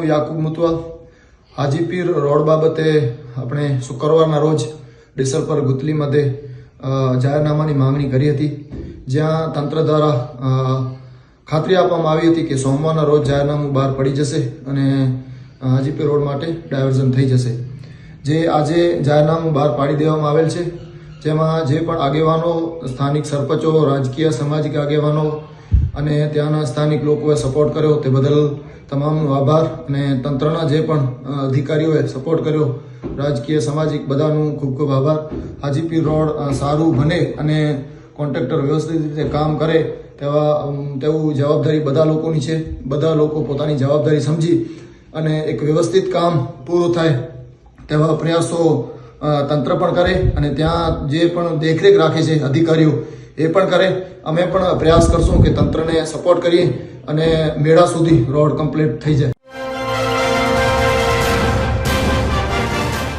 હું યાકુબ મુતવા હાજીપીર રોડ બાબતે આપણે શુક્રવારના રોજ ડિસલપર ગુતલી મધ્યે જાહેરનામાની માંગણી કરી હતી, જ્યાં તંત્ર દ્વારા ખાતરી આપવામાં આવી હતી કે સોમવારના રોજ જાહેરનામું બહાર પડી જશે અને હાજીપીર રોડ માટે ડાયવર્ઝન થઈ જશે. જે આજે જાહેરનામું બહાર પાડી દેવામાં આવેલ છે, જેમાં જે પણ આગેવાનો, સ્થાનિક સરપંચો, રાજકીય સામાજિક આગેવાનો અને ત્યાંના સ્થાનિક લોકોએ સપોર્ટ કર્યો તે બદલ તમામનો આભાર. અને તંત્રના જે પણ અધિકારીઓએ સપોર્ટ કર્યો, રાજકીય સામાજિક બધાનું ખૂબ ખૂબ આભાર. હાજીપીર રોડ સારું બને અને કોન્ટ્રાક્ટર વ્યવસ્થિત રીતે કામ કરે તેવું જવાબદારી બધા લોકોની છે. બધા લોકો પોતાની જવાબદારી સમજી અને એક વ્યવસ્થિત કામ પૂરું થાય તેવા પ્રયાસો તંત્ર પણ કરે અને ત્યાં જે પણ દેખરેખ રાખે છે અધિકારીઓ એ પણ કરે. અમે પણ પ્રયાસ કરશું કે તંત્રને સપોર્ટ કરીએ અને મેળા સુધી રોડ કમ્પ્લીટ થઈ જાય.